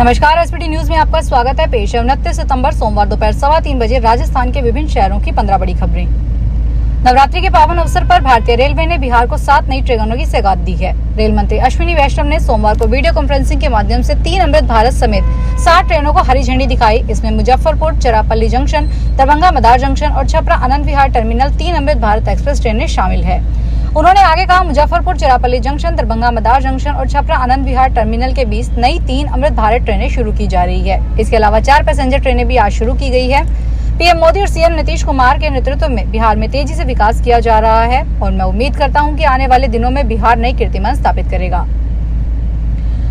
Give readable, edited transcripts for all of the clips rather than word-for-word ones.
नमस्कार, SPT news में आपका स्वागत है। पेश है 29 सितंबर सोमवार दोपहर 3:15 बजे राजस्थान के विभिन्न शहरों की 15 बड़ी खबरें। नवरात्रि के पावन अवसर पर भारतीय रेलवे ने बिहार को 7 नई ट्रेनों की सौगात दी है। रेल मंत्री अश्विनी वैष्णव ने सोमवार को वीडियो कॉन्फ्रेंसिंग के माध्यम से 3 अमृत भारत समेत 7 ट्रेनों को हरी झंडी दिखाई। इसमें मुजफ्फरपुर चरापल्ली जंक्शन, दरभंगा मदार जंक्शन और छपरा आनंद विहार टर्मिनल 3 अमृत भारत एक्सप्रेस ट्रेनें शामिल है। उन्होंने आगे कहा, मुजफ्फरपुर चरापल्ली जंक्शन, दरभंगा मदार जंक्शन और छपरा आनंद विहार टर्मिनल के बीच नई 3 अमृत भारत ट्रेनें शुरू की जा रही है। इसके अलावा 4 पैसेंजर ट्रेनें भी आज शुरू की गई है। पीएम मोदी और सीएम नीतीश कुमार के नेतृत्व में बिहार में तेजी से विकास किया जा रहा है और मैं उम्मीद करता हूं कि आने वाले दिनों में बिहार नई कीर्तिमान स्थापित करेगा।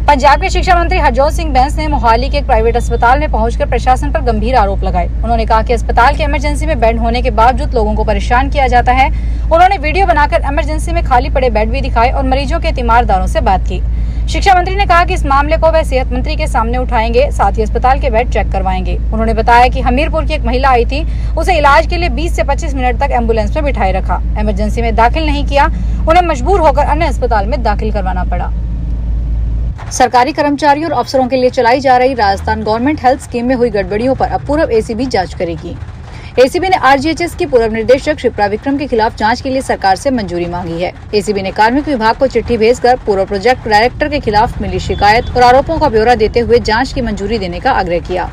पंजाब के शिक्षा मंत्री हरजोत सिंह बैंस ने मोहाली के एक प्राइवेट अस्पताल में पहुंचकर प्रशासन पर गंभीर आरोप लगाए। उन्होंने कहा कि अस्पताल के इमरजेंसी में बेड होने के बावजूद लोगों को परेशान किया जाता है। उन्होंने वीडियो बनाकर इमरजेंसी में खाली पड़े बेड भी दिखाए और मरीजों के तीमारदारों से बात की। शिक्षा मंत्री ने कहा कि इस मामले को वह सेहत मंत्री के सामने उठाएंगे, साथ ही अस्पताल के बेड चेक करवाएंगे। उन्होंने बताया कि हमीरपुर की एक महिला आई थी, उसे इलाज के लिए 20 से 25 मिनट तक एम्बुलेंस में बिठाए रखा, इमरजेंसी में दाखिल नहीं किया। उन्हें मजबूर होकर अन्य अस्पताल में दाखिल करवाना पड़ा। सरकारी कर्मचारियों और अफसरों के लिए चलाई जा रही राजस्थान गवर्नमेंट हेल्थ स्कीम में हुई गड़बड़ियों पर अब पूर्व एसीबी जांच करेगी। एसीबी ने आरजीएचएस की पूर्व निदेशक शिप्रा विक्रम के खिलाफ जांच के लिए सरकार से मंजूरी मांगी है। एसीबी ने कार्मिक विभाग को चिट्ठी भेजकर पूर्व प्रोजेक्ट डायरेक्टर के खिलाफ मिली शिकायत और आरोपों का ब्यौरा देते हुए जांच की मंजूरी देने का आग्रह किया।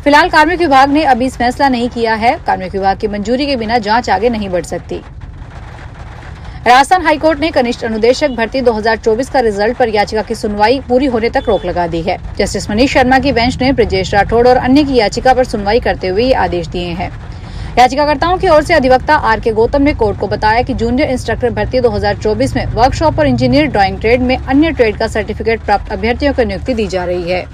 फिलहाल कार्मिक विभाग ने अभी इस फैसला नहीं किया है। कार्मिक विभाग की मंजूरी के बिना जाँच आगे नहीं बढ़ सकती। राजस्थान हाईकोर्ट ने कनिष्ठ अनुदेशक भर्ती 2024 का रिजल्ट पर याचिका की सुनवाई पूरी होने तक रोक लगा दी है। जस्टिस मनीष शर्मा की बेंच ने ब्रजेश राठौड़ और अन्य की याचिका पर सुनवाई करते हुए ये आदेश दिए हैं। याचिकाकर्ताओं की ओर से अधिवक्ता आर.के. गौतम ने कोर्ट को बताया कि जूनियर इंस्ट्रक्टर भर्ती 2024 में वर्कशॉप और इंजीनियर ड्राइंग ट्रेड में अन्य ट्रेड का सर्टिफिकेट प्राप्त अभ्यर्थियों को नियुक्ति दी जा रही है।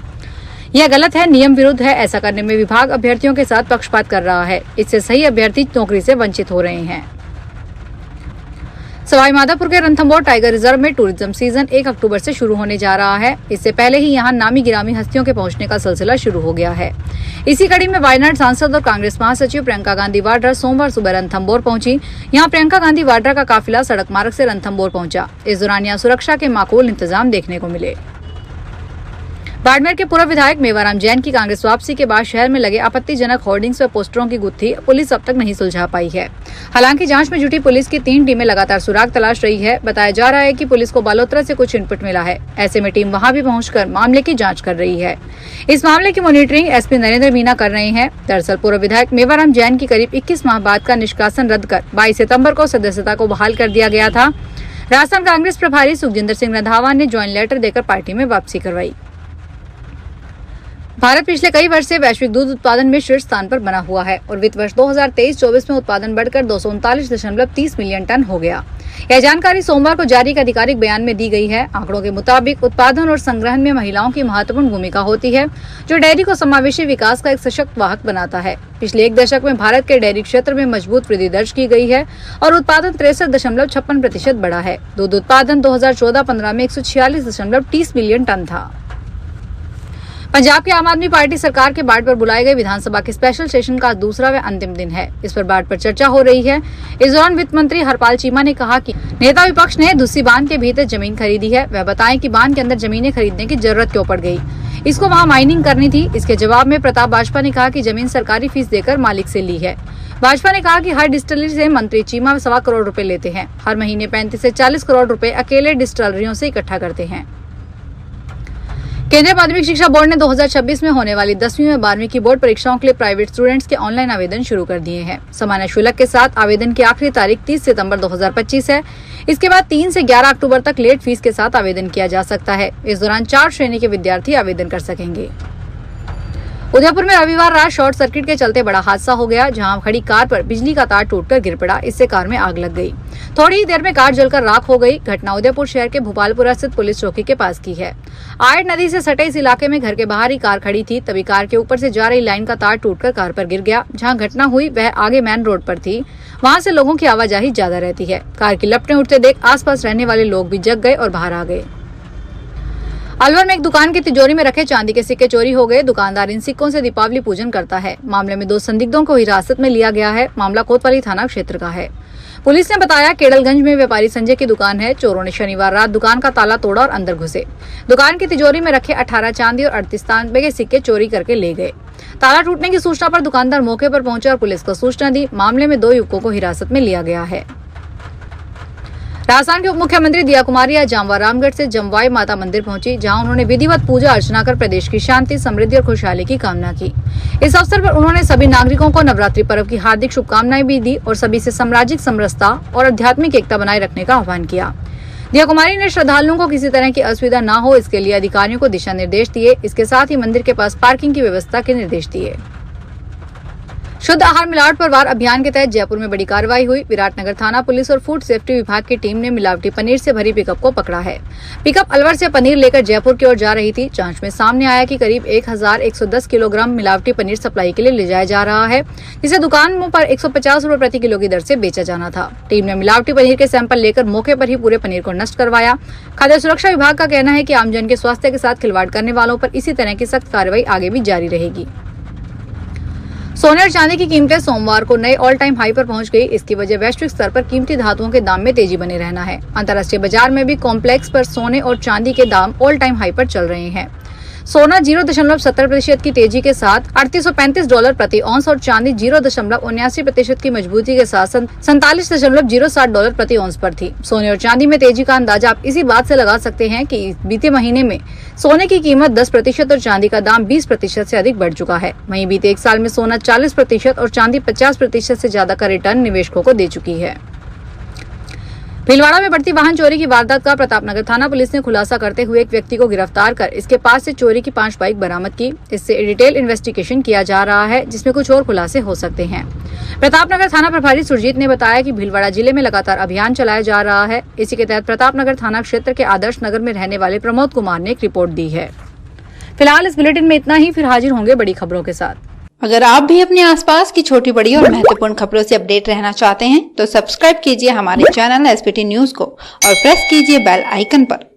यह गलत है, नियम विरुद्ध है। ऐसा करने में विभाग अभ्यर्थियों के साथ पक्षपात कर रहा है। इससे सही अभ्यर्थी नौकरी से वंचित हो रहे हैं। सवाईमाधोपुर के रणथंभौर टाइगर रिजर्व में टूरिज्म सीजन 1 अक्टूबर से शुरू होने जा रहा है। इससे पहले ही यहां नामी गिरामी हस्तियों के पहुंचने का सिलसिला शुरू हो गया है। इसी कड़ी में वायनाड सांसद और कांग्रेस महासचिव प्रियंका गांधी वाड्रा सोमवार सुबह रणथंभौर पहुंची। यहां प्रियंका गांधी वाड्रा का काफिला सड़क मार्ग से रणथंभौर पहुंचा। इस दौरान यहां सुरक्षा के माकूल इंतजाम देखने को मिले। बाड़मेर के पूर्व विधायक मेवाराम जैन की कांग्रेस वापसी के बाद शहर में लगे आपत्तिजनक होर्डिंग्स व पोस्टरों की गुत्थी पुलिस अब तक नहीं सुलझा पाई है। हालांकि जांच में जुटी पुलिस की 3 टीमें लगातार सुराग तलाश रही है। बताया जा रहा है कि पुलिस को बालोतरा से कुछ इनपुट मिला है। ऐसे में टीम वहां भी पहुंचकर मामले की जांच कर रही है। इस मामले की मॉनिटरिंग एसपी नरेंद्र मीना कर रहे हैं। दरअसल पूर्व विधायक मेवाराम जैन की करीब 21 माह बाद का निष्कासन रद्द कर 22 सितम्बर को सदस्यता को बहाल कर दिया गया था। राजस्थान कांग्रेस प्रभारी सुखजिंदर सिंह रंधावा ने ज्वाइन लेटर देकर पार्टी में वापसी करवाई। भारत पिछले कई वर्ष से वैश्विक दूध उत्पादन में शीर्ष स्थान पर बना हुआ है और वित्त वर्ष 2023-24 में उत्पादन बढ़कर 239.30 मिलियन टन हो गया। यह जानकारी सोमवार को जारी एक आधिकारिक बयान में दी गई है। आंकड़ों के मुताबिक उत्पादन और संग्रहण में महिलाओं की महत्वपूर्ण भूमिका होती है, जो डेयरी को समावेशी विकास का एक सशक्त वाहक बनाता है। पिछले 1 दशक में भारत के डेयरी क्षेत्र में मजबूत वृद्धि दर्ज की गई है और उत्पादन 63.56% बढ़ा है। दूध उत्पादन 2014-15 में 146.30 मिलियन टन था। पंजाब की आम आदमी पार्टी सरकार के बाढ़ पर बुलाए गए विधानसभा के स्पेशल सेशन का दूसरा व अंतिम दिन है। इस पर बाढ़ पर चर्चा हो रही है। इस दौरान वित्त मंत्री हरपाल चीमा ने कहा कि नेता विपक्ष ने दुस्सी बांध के भीतर जमीन खरीदी है। वह बताएं कि बांध के अंदर जमीनें खरीदने की जरूरत क्यों पड़ गई, इसको वहाँ माइनिंग करनी थी। इसके जवाब में प्रताप बाजपा ने कहा कि जमीन सरकारी फीस देकर मालिक से ली है। भाजपा ने कहा कि हर डिस्टिलरी से मंत्री चीमा 1.25 करोड़ रुपए लेते हैं। हर महीने 35 से 40 करोड़ रुपए अकेले डिस्टिलरियों से इकट्ठा करते हैं। केंद्रीय माध्यमिक शिक्षा बोर्ड ने 2026 में होने वाली 10वीं व 12वीं की बोर्ड परीक्षाओं के लिए प्राइवेट स्टूडेंट्स के ऑनलाइन आवेदन शुरू कर दिए हैं। सामान्य शुल्क के साथ आवेदन की आखिरी तारीख 30 सितंबर 2025 है। इसके बाद 3 से 11 अक्टूबर तक लेट फीस के साथ आवेदन किया जा सकता है। इस दौरान 4 श्रेणी के विद्यार्थी आवेदन कर सकेंगे। उदयपुर में रविवार रात शॉर्ट सर्किट के चलते बड़ा हादसा हो गया, जहां खड़ी कार पर बिजली का तार टूटकर गिर पड़ा। इससे कार में आग लग गई। थोड़ी ही देर में कार जलकर राख हो गई। घटना उदयपुर शहर के भोपालपुरा स्थित पुलिस चौकी के पास की है। आयड नदी से सटे इस इलाके में घर के बाहर ही कार खड़ी थी, तभी कार के ऊपर से जा रही लाइन का तार टूटकर कार पर गिर गया। जहां घटना हुई वह आगे मेन रोड पर थी, वहां से लोगों की आवाजाही ज्यादा रहती है। कार की लपटें उठते देख आसपास रहने वाले लोग भी जग गए और बाहर आ गए। अलवर में एक दुकान की तिजोरी में रखे चांदी के सिक्के चोरी हो गए। दुकानदार इन सिक्कों से दीपावली पूजन करता है। मामले में 2 संदिग्धों को हिरासत में लिया गया है। मामला कोतवाली थाना क्षेत्र का है। पुलिस ने बताया केड़लगंज में व्यापारी संजय की दुकान है। चोरों ने शनिवार रात दुकान का ताला तोड़ा और अंदर घुसे। दुकान की तिजोरी में रखे 18 चांदी और 38 तांबे के सिक्के चोरी करके ले गए। ताला टूटने की सूचना पर दुकानदार मौके पर पहुंचे और पुलिस को सूचना दी। मामले में 2 युवकों को हिरासत में लिया गया है। राजस्थान के उप मुख्यमंत्री दिया कुमारी आज जामवा रामगढ़ से जमवाई माता मंदिर पहुंची, जहां उन्होंने विधिवत पूजा अर्चना कर प्रदेश की शांति, समृद्धि और खुशहाली की कामना की। इस अवसर पर उन्होंने सभी नागरिकों को नवरात्रि पर्व की हार्दिक शुभकामनाएं भी दी और सभी से सामाजिक समरसता और आध्यात्मिक एकता बनाए रखने का आह्वान किया। दिया कुमारी ने श्रद्धालुओं को किसी तरह की असुविधा न हो, इसके लिए अधिकारियों को दिशा निर्देश दिए। इसके साथ ही मंदिर के पास पार्किंग की व्यवस्था के निर्देश दिए। शुद्ध आहार मिलावट पर वार अभियान के तहत जयपुर में बड़ी कार्रवाई हुई। विराटनगर थाना पुलिस और फूड सेफ्टी विभाग की टीम ने मिलावटी पनीर से भरी पिकअप को पकड़ा है। पिकअप अलवर से पनीर लेकर जयपुर की ओर जा रही थी। जांच में सामने आया कि करीब 1110 किलोग्राम मिलावटी पनीर सप्लाई के लिए ले जाया जा रहा है, जिसे दुकानों पर 150 रुपए प्रति किलो की दर से बेचा जाना था। टीम ने मिलावटी पनीर के सैंपल लेकर मौके पर ही पूरे पनीर को नष्ट करवाया। खाद्य सुरक्षा विभाग का कहना है कि आमजन के स्वास्थ्य के साथ खिलवाड़ करने वालों पर इसी तरह की सख्त कार्रवाई आगे भी जारी रहेगी। सोने और चांदी की कीमतें सोमवार को नए ऑल टाइम हाई पर पहुंच गई। इसकी वजह वैश्विक स्तर पर कीमती धातुओं के दाम में तेजी बने रहना है। अंतर्राष्ट्रीय बाजार में भी कॉम्प्लेक्स पर सोने और चांदी के दाम ऑल टाइम हाई पर चल रहे हैं। सोना 0.70% की तेजी के साथ $3835 प्रति औंस और चांदी 0.79% की मजबूती के साथ $47.07 प्रति औंस पर थी। सोने और चांदी में तेजी का अंदाजा आप इसी बात से लगा सकते हैं कि बीते महीने में सोने की कीमत 10% और चांदी का दाम 20% से अधिक बढ़ चुका है। वहीं बीते 1 साल में सोना 40% और चांदी 50% से ज्यादा का रिटर्न निवेशकों को दे चुकी है। भीलवाड़ा में बढ़ती वाहन चोरी की वारदात का प्रतापनगर थाना पुलिस ने खुलासा करते हुए एक व्यक्ति को गिरफ्तार कर इसके पास से चोरी की 5 बाइक बरामद की। इससे डिटेल इन्वेस्टिगेशन किया जा रहा है, जिसमें कुछ और खुलासे हो सकते हैं। प्रतापनगर थाना प्रभारी सुरजीत ने बताया कि भीलवाड़ा जिले में लगातार अभियान चलाया जा रहा है। इसी के तहत प्रतापनगर थाना क्षेत्र के आदर्श नगर में रहने वाले प्रमोद कुमार ने एक रिपोर्ट दी है। फिलहाल इस बुलेटिन में इतना ही, फिर हाजिर होंगे बड़ी खबरों के साथ। अगर आप भी अपने आसपास की छोटी बड़ी और महत्वपूर्ण खबरों से अपडेट रहना चाहते हैं तो सब्सक्राइब कीजिए हमारे चैनल SBT न्यूज को और प्रेस कीजिए बेल आइकन पर।